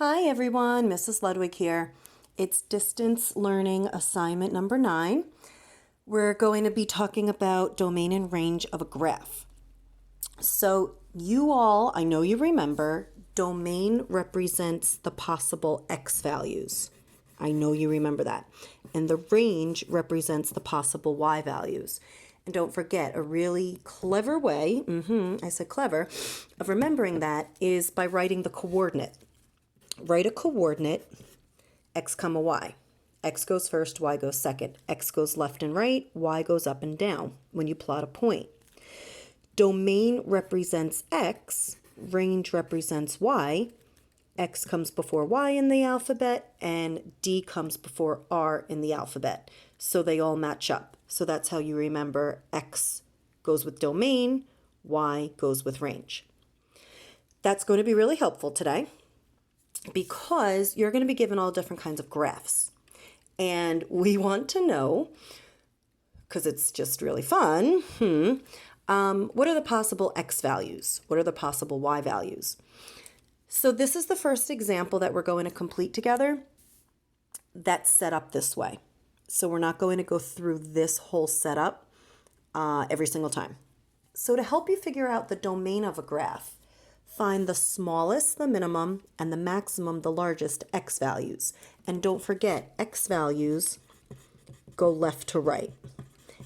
Hi everyone, Mrs. Ludwig here. It's distance learning assignment number 9. We're going to be talking about domain and range of a graph. So you all, I know you remember, domain represents the possible x values. I know you remember that. And the range represents the possible y values. And don't forget, a really clever way, I said clever, of remembering that is by writing the coordinate. Write a coordinate, x comma y. X goes first, y goes second. X goes left and right, y goes up and down when you plot a point. Domain represents x, range represents y. X comes before y in the alphabet, and D comes before R in the alphabet. So they all match up. So that's how you remember x goes with domain, y goes with range. That's going to be really helpful today, because you're going to be given all different kinds of graphs. And we want to know, because it's just really fun, what are the possible x values? What are the possible y values? So this is the first example that we're going to complete together that's set up this way. So we're not going to go through this whole setup every single time. So to help you figure out the domain of a graph, find the smallest, the minimum, and the maximum, the largest x values. And don't forget, x values go left to right.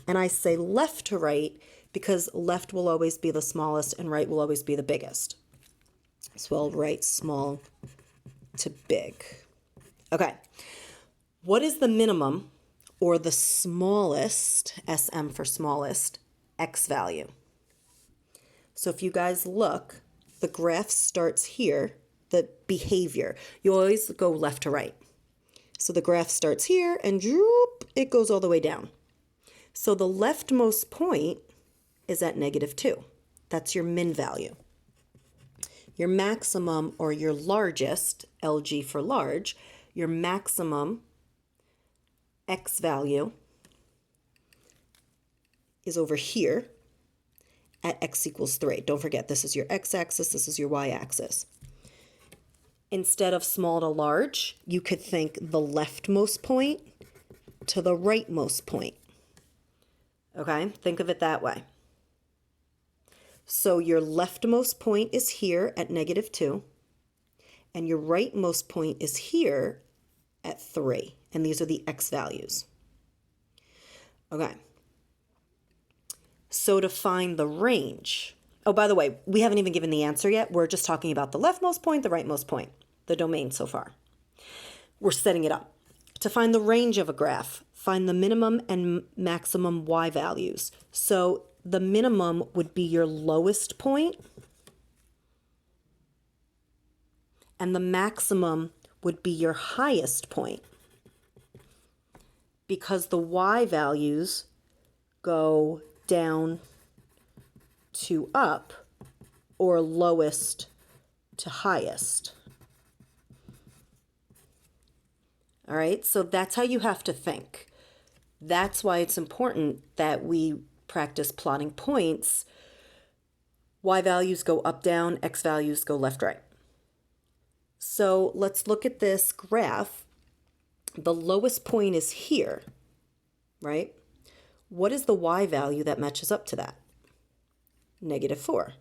And I say left to right because left will always be the smallest and right will always be the biggest. So I'll write small to big. Okay, what is the minimum or the smallest, SM for smallest, x value? So if you guys look, the graph starts here, the behavior. You always go left to right. So the graph starts here and droop, it goes all the way down. So the leftmost point is at -2. That's your min value. Your maximum or your largest, LG for large, your maximum x value is over here at x equals 3. Don't forget, this is your x-axis, this is your y-axis. Instead of small to large, you could think the leftmost point to the rightmost point. Okay, think of it that way. So your leftmost point is here at -2, and your rightmost point is here at 3, and these are the x values. Okay. So to find the range, oh, by the way, we haven't even given the answer yet. We're just talking about the leftmost point, the rightmost point, the domain so far. We're setting it up. To find the range of a graph, find the minimum and maximum y values. So the minimum would be your lowest point, and the maximum would be your highest point, because the y values go down to up or lowest to highest. All right, so that's how you have to think. That's why it's important that we practice plotting points. Y values go up, down, x values go left, right. So let's look at this graph. The lowest point is here, right? What is the y value that matches up to that? -4.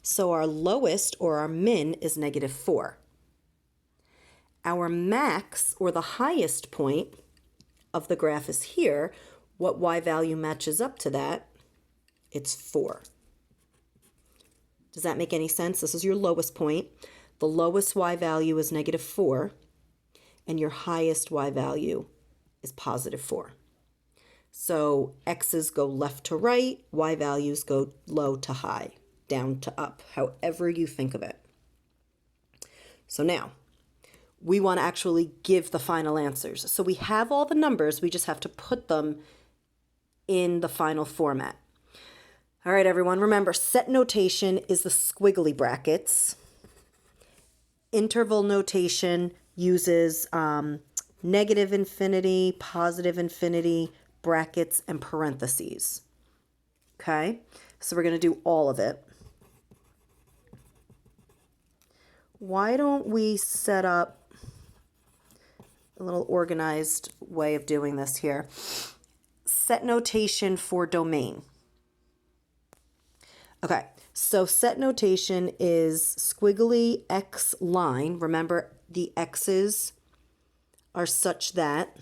So our lowest or our min is -4. Our max or the highest point of the graph is here. What y value matches up to that? It's 4. Does that make any sense? This is your lowest point. The lowest y value is -4, and your highest y value is +4. So x's go left to right, y values go low to high, down to up, however you think of it. So now, we want to actually give the final answers. So we have all the numbers, we just have to put them in the final format. All right, everyone, remember, set notation is the squiggly brackets. Interval notation uses negative infinity, positive infinity, brackets, and parentheses. Okay, so we're going to do all of it. why don't we set up a little organized way of doing this here? Set notation for domain. Okay, so set notation is squiggly X line. Remember, the X's are such that,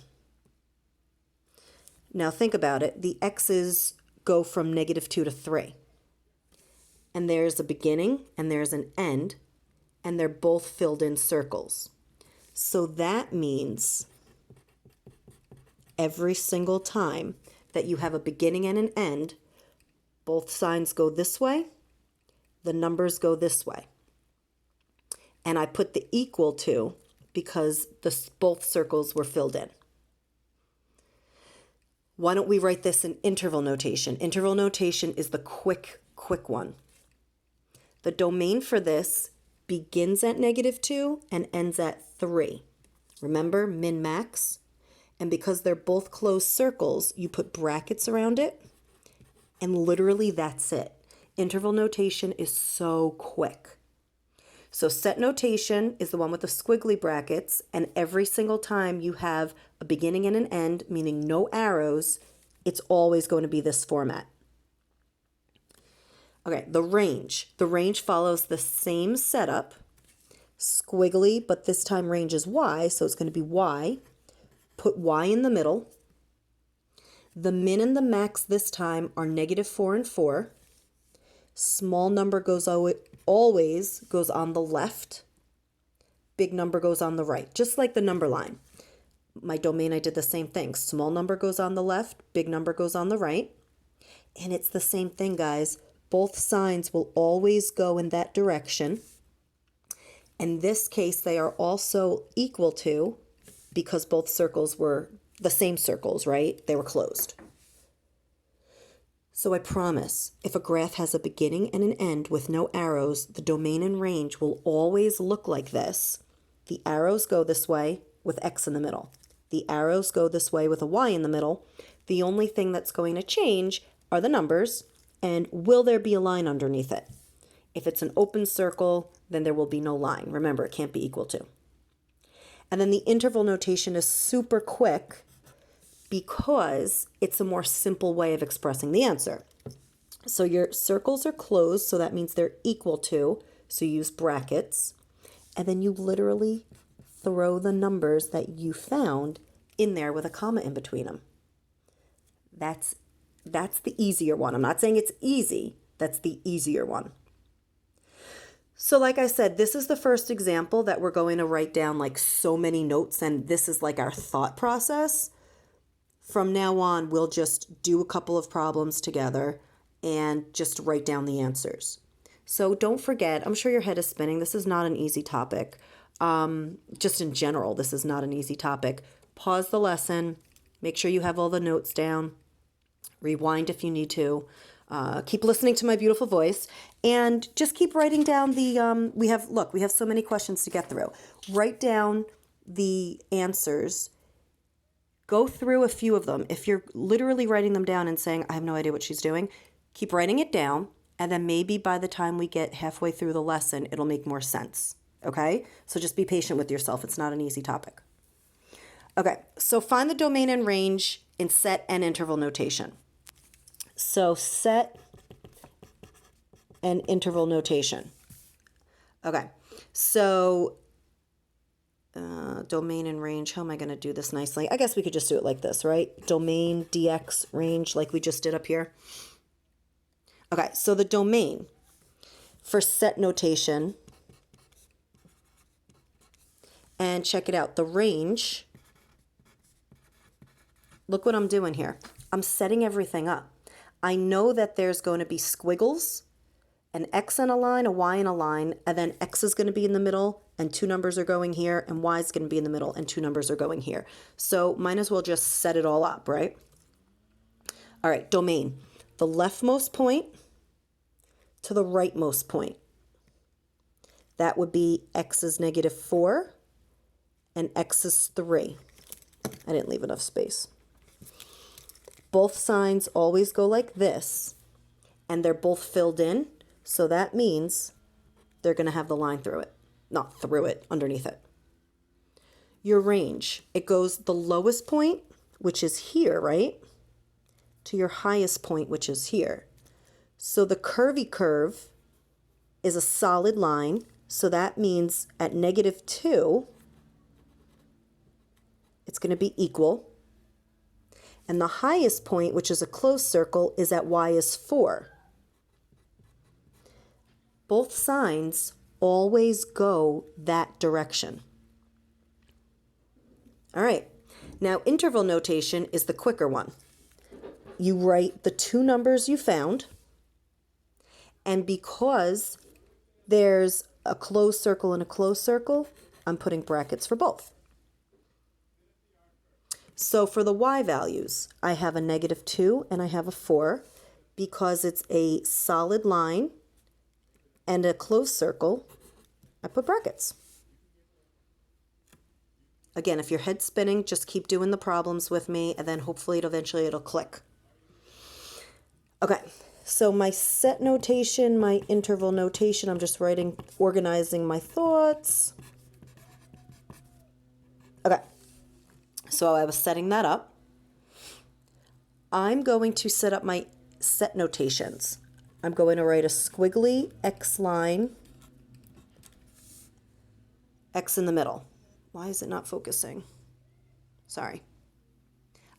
now think about it, the X's go from -2 to 3. And there's a beginning and there's an end, and they're both filled in circles. So that means every single time that you have a beginning and an end, both signs go this way, the numbers go this way. And I put the equal to because both circles were filled in. Why don't we write this in interval notation? Interval notation is the quick one. The domain for this begins at -2 and ends at 3. Remember, min, max? And because they're both closed circles, you put brackets around it, and literally that's it. Interval notation is so quick. So set notation is the one with the squiggly brackets, and every single time you have a beginning and an end, meaning no arrows, it's always going to be this format. Okay, the range. The range follows the same setup, squiggly, but this time range is Y, so it's going to be Y. Put Y in the middle. The min and the max this time are -4 and 4. Small number always goes on the left. Big number goes on the right, just like the number line. My domain, I did the same thing. Small number goes on the left, big number goes on the right. And it's the same thing, guys. Both signs will always go in that direction. In this case, they are also equal to, because both circles were the same circles, right? They were closed. So I promise, if a graph has a beginning and an end with no arrows, the domain and range will always look like this. The arrows go this way with X in the middle. The arrows go this way with a Y in the middle. The only thing that's going to change are the numbers, and will there be a line underneath it? If it's an open circle, then there will be no line. Remember, it can't be equal to. And then the interval notation is super quick because it's a more simple way of expressing the answer. So your circles are closed, so that means they're equal to, so you use brackets, and then you literally throw the numbers that you found in there with a comma in between them. That's the easier one. I'm not saying it's easy, that's the easier one. So like I said, this is the first example that we're going to write down like so many notes, and this is like our thought process. From now on, we'll just do a couple of problems together and just write down the answers. So don't forget, I'm sure your head is spinning. This is not an easy topic. Just in general, this is not an easy topic. Pause the lesson. Make sure you have all the notes down. Rewind if you need to. Keep listening to my beautiful voice, and just keep writing down the, we have so many questions to get through. Write down the answers. Go through a few of them. If you're literally writing them down and saying, I have no idea what she's doing, keep writing it down, and then maybe by the time we get halfway through the lesson, it'll make more sense, okay? So just be patient with yourself. It's not an easy topic. Okay, so find the domain and range in set and interval notation. So set and interval notation. Okay, so domain and range, how am I going to do this nicely? I guess we could just do it like this, right? Domain, dx, range, like we just did up here. Okay, so the domain for set notation, and check it out, the range, look what I'm doing here. I'm setting everything up. I know that there's going to be squiggles, an X in a line, a Y in a line, and then X is going to be in the middle, and two numbers are going here, and Y is going to be in the middle, and two numbers are going here. So might as well just set it all up, right? All right, domain. The leftmost point to the rightmost point. That would be X is -4, and X is 3. I didn't leave enough space. Both signs always go like this, and they're both filled in, so that means they're going to have the line through it. not through it, underneath it. Your range, it goes the lowest point, which is here, right, to your highest point, which is here. So the curvy curve is a solid line, so that means at -2, it's going to be equal. And the highest point, which is a closed circle, is at y is 4. Both signs always go that direction. All right, now interval notation is the quicker one. You write the two numbers you found, and because there's a closed circle and a closed circle, I'm putting brackets for both. So for the y values, I have a -2 and I have a 4 because it's a solid line and a closed circle. I put brackets. Again, if your head's spinning, just keep doing the problems with me, and then hopefully eventually it'll click. Okay, so my set notation, my interval notation, I'm just organizing my thoughts. Okay, so I was setting that up. I'm going to set up my set notations. I'm going to write a squiggly X line, X in the middle. Why is it not focusing? Sorry.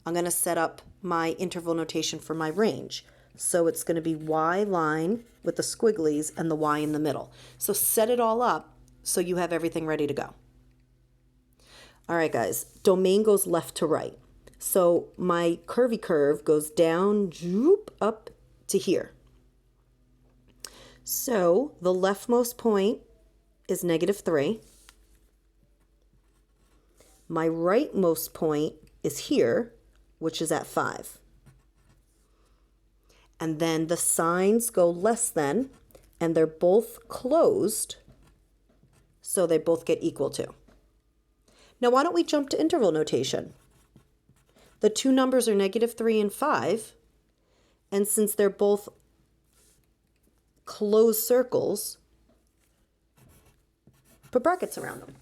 I'm going to set up my interval notation for my range. So it's going to be Y line with the squigglies and the Y in the middle. So set it all up so you have everything ready to go. All right, guys. Domain goes left to right. So my curvy curve goes down, up to here. So the leftmost point is -3. My rightmost point is here, which is at 5. And then the signs go less than, and they're both closed, so they both get equal to. Now, why don't we jump to interval notation? The two numbers are -3 and 5, and since they're both closed circles, put brackets around them.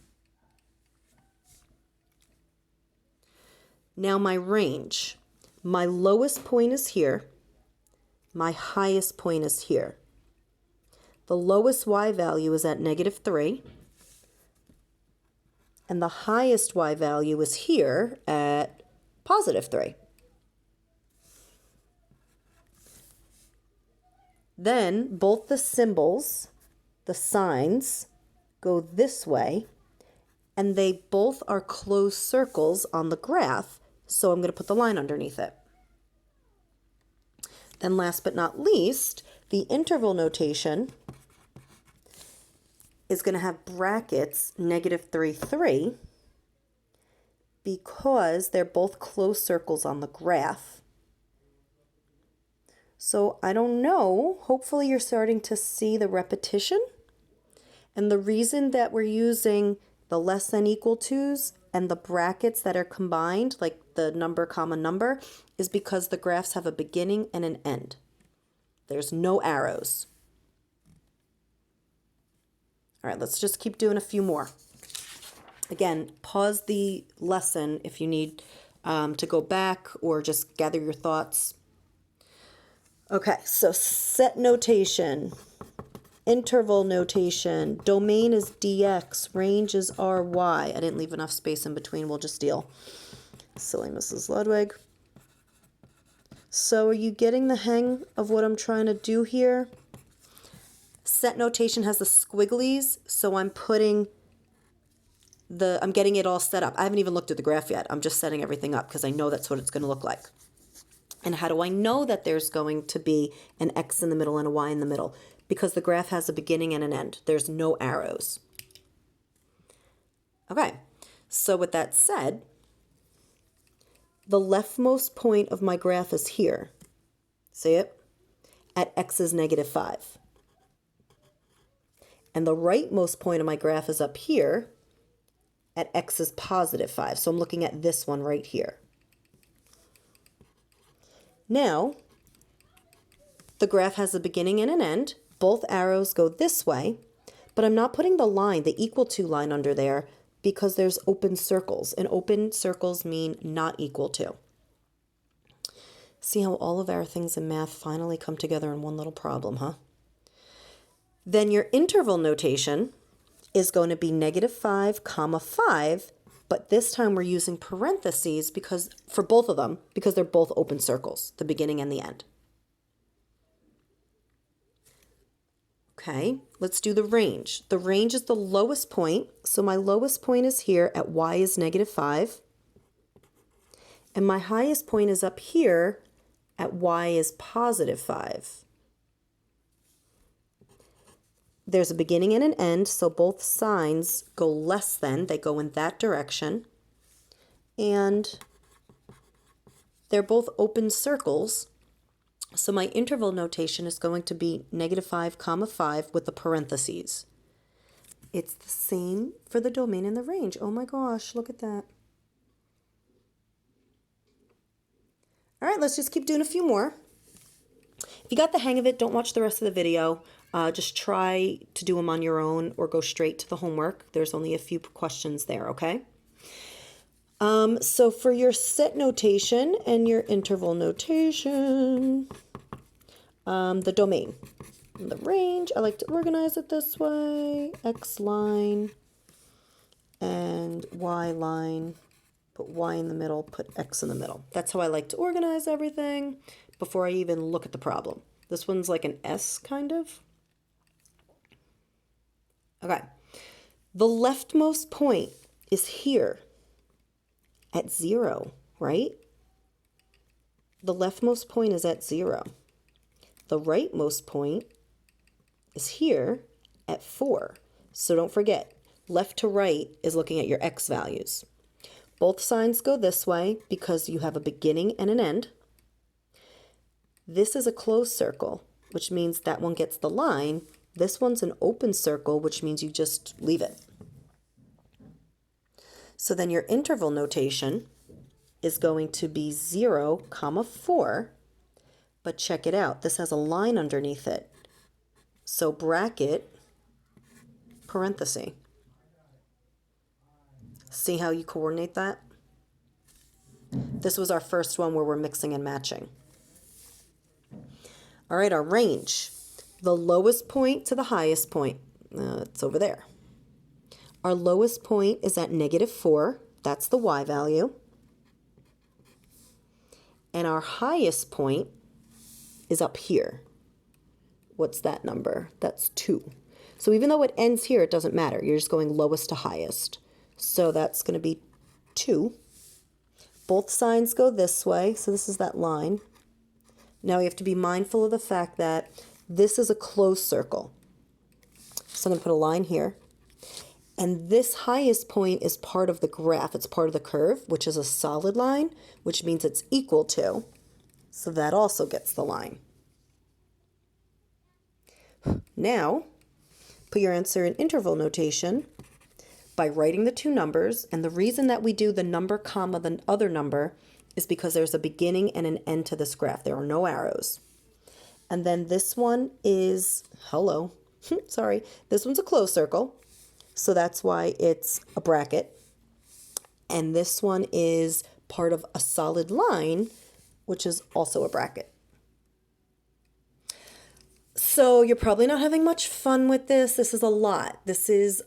Now my range, my lowest point is here, my highest point is here. The lowest y value is at -3, and the highest y value is here at +3. Then both the symbols, the signs, go this way, and they both are closed circles on the graph, so I'm going to put the line underneath it. Then last but not least, the interval notation is going to have brackets -3, 3, because they're both closed circles on the graph. So I don't know, hopefully you're starting to see the repetition. And the reason that we're using the less than equal to's and the brackets that are combined, like the number, comma, number, is because the graphs have a beginning and an end. There's no arrows. All right, let's just keep doing a few more. Again, pause the lesson if you need to go back or just gather your thoughts. Okay, so set notation, interval notation, domain is dx, range is ry. I didn't leave enough space in between, we'll just deal. Silly Mrs. Ludwig. So are you getting the hang of what I'm trying to do here? Set notation has the squigglies, so I'm getting it all set up. I haven't even looked at the graph yet. I'm just setting everything up because I know that's what it's going to look like. And how do I know that there's going to be an X in the middle and a Y in the middle? Because the graph has a beginning and an end. There's no arrows. Okay, so with that said, the leftmost point of my graph is here. See it? At X is -5. And the rightmost point of my graph is up here at X is +5. So I'm looking at this one right here. Now, the graph has a beginning and an end. Both arrows go this way, But I'm not putting the line, the equal to line under there because there's open circles, and open circles mean not equal to. See how all of our things in math finally come together in one little problem, huh? Then your interval notation is going to be -5, comma 5, but this time we're using parentheses because for both of them, because they're both open circles, the beginning and the end. Okay, let's do the range. The range is the lowest point, so my lowest point is here at y is -5, and my highest point is up here at y is +5. There's a beginning and an end, so both signs go less than, they go in that direction. And they're both open circles, so my interval notation is going to be -5, comma 5 with the parentheses. It's the same for the domain and the range. Oh my gosh, look at that. All right, let's just keep doing a few more. If you got the hang of it, don't watch the rest of the video. Just try to do them on your own or go straight to the homework. There's only a few questions there, okay? So for your set notation and your interval notation, the domain, the range, I like to organize it this way, X line and Y line, put Y in the middle, put X in the middle. That's how I like to organize everything before I even look at the problem. This one's like an S kind of. Okay, the leftmost point is here at 0, right? The leftmost point is at 0. The rightmost point is here at 4. So don't forget, left to right is looking at your X values. Both signs go this way because you have a beginning and an end. This is a closed circle, which means that one gets the line. This one's an open circle, which means you just leave it. So then your interval notation is going to be 0, comma 4, but check it out. This has a line underneath it. So bracket, parenthesis. See how you coordinate that? This was our first one where we're mixing and matching. All right, our range. The lowest point to the highest point, it's over there. Our lowest point is at -4. That's the y value. And our highest point is up here. What's that number? That's 2. So even though it ends here, it doesn't matter. You're just going lowest to highest. So that's going to be 2. Both signs go this way. So this is that line. Now you have to be mindful of the fact that this is a closed circle. So I'm going to put a line here. And this highest point is part of the graph. It's part of the curve, which is a solid line, which means it's equal to. So that also gets the line. Now, put your answer in interval notation by writing the two numbers. And the reason that we do the number comma the other number is because there's a beginning and an end to this graph. There are no arrows. And then this one is, hello, sorry, this one's a closed circle. So that's why it's a bracket. And this one is part of a solid line, which is also a bracket. So you're probably not having much fun with this. This is a lot. This is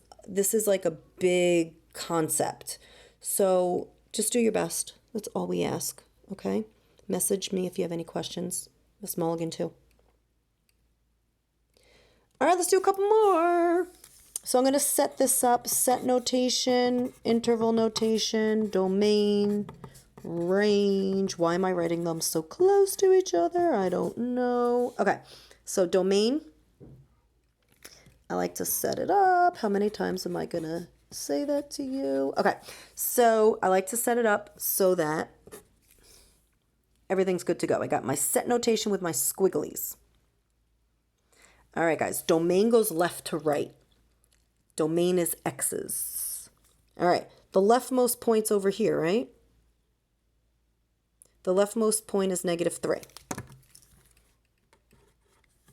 like a big concept. So just do your best. That's all we ask, okay? Message me if you have any questions. Miss Mulligan too. All right, let's do a couple more. So I'm going to set this up, set notation, interval notation, domain, range. Why am I writing them so close to each other? I don't know. Okay, so domain, I like to set it up. How many times am I going to say that to you? Okay, so I like to set it up so that everything's good to go. I got my set notation with my squigglies. All right, guys, domain goes left to right. Domain is X's. All right, the leftmost point's over here, right? The leftmost point is -3.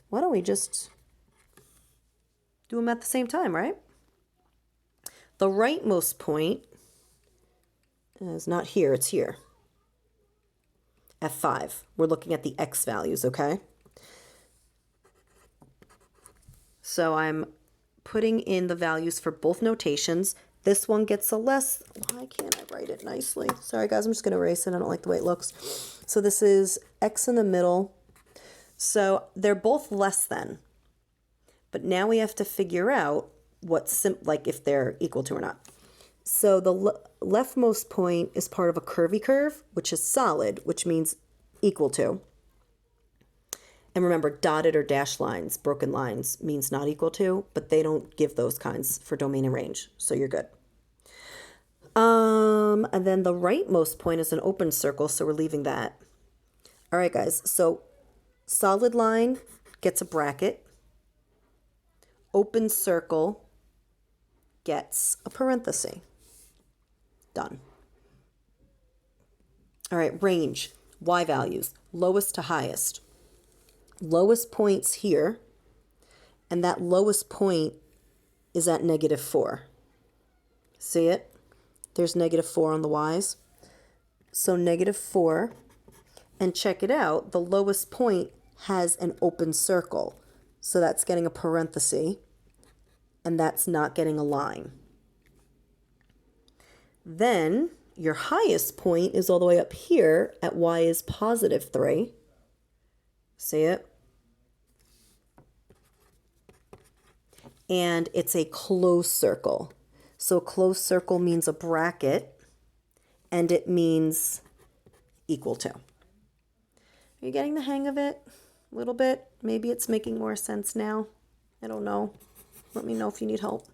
Why don't we just Do them at the same time, right? The rightmost point is not here, it's here. F5. We're looking at the x values, okay? So I'm putting in the values for both notations. This one gets a less. Why can't I write it nicely? Sorry, guys, I'm just going to erase it. I don't like the way it looks. So this is x in the middle. So they're both less than. But now we have to figure out like if they're equal to or not. So the leftmost point is part of a curvy curve, which is solid, which means equal to. And remember, dotted or dashed lines, broken lines, means not equal to, but they don't give those kinds for domain and range, so you're good. And then the rightmost point is an open circle, so we're leaving that. All right, guys, so solid line gets a bracket. Open circle gets a parenthesis. Done. All right, range, y values, lowest to highest. Lowest point's here, and that lowest point is at -4. See it? There's -4 on the y's. So -4, and check it out, the lowest point has an open circle. So that's getting a parenthesis, and that's not getting a line. Then your highest point is all the way up here at y is +3. See it? And it's a closed circle. So a closed circle means a bracket, and it means equal to. Are you getting the hang of it a little bit? Maybe it's making more sense now. I don't know. Let me know if you need help.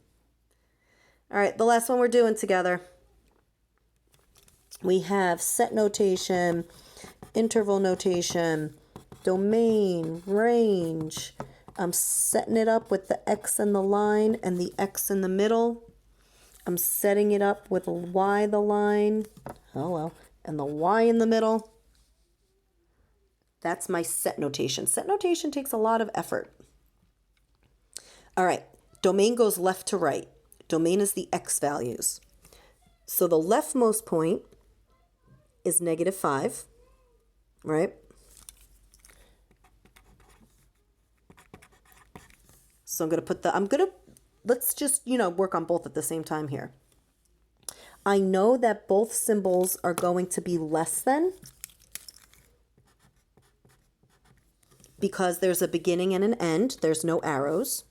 All right, the last one we're doing together. We have set notation, interval notation, domain, range. I'm setting it up with the x and the line and the x in the middle. I'm setting it up with y the line, and the y in the middle. That's my set notation. Set notation takes a lot of effort. All right, domain goes left to right. Domain is the x values. So the leftmost point is -5, right? So I'm going to put let's just, work on both at the same time here. I know that both symbols are going to be less than because there's a beginning and an end. There's no arrows.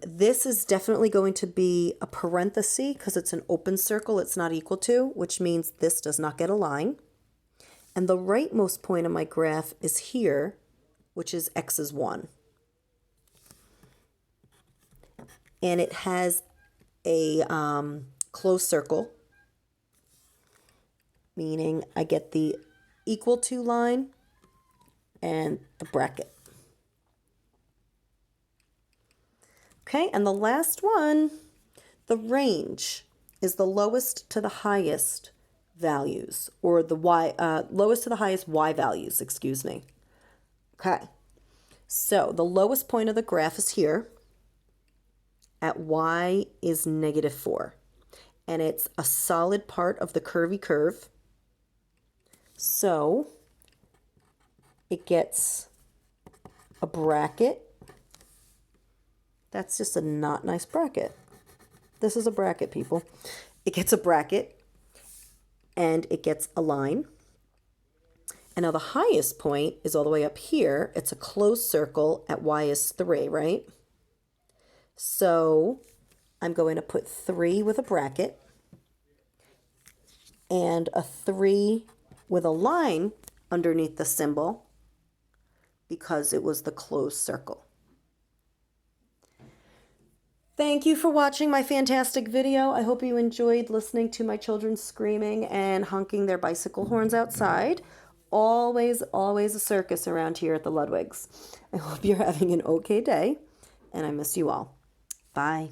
This is definitely going to be a parenthesis because it's an open circle. It's not equal to, which means this does not get a line. And the rightmost point on my graph is here, which is x is 1. And it has a closed circle, meaning I get the equal to line and the bracket. Okay, and the last one, the range, is the lowest to the highest values, or the lowest to the highest y values, excuse me. Okay, so the lowest point of the graph is here at y is -4, and it's a solid part of the curvy curve. So it gets a bracket. That's just a not nice bracket. This is a bracket, people. It gets a bracket, and it gets a line. And now the highest point is all the way up here. It's a closed circle at y is 3, right? So I'm going to put 3 with a bracket and a 3 with a line underneath the symbol because it was the closed circle. Thank you for watching my fantastic video. I hope you enjoyed listening to my children screaming and honking their bicycle horns outside. Always, always a circus around here at the Ludwigs. I hope you're having an okay day, and I miss you all. Bye.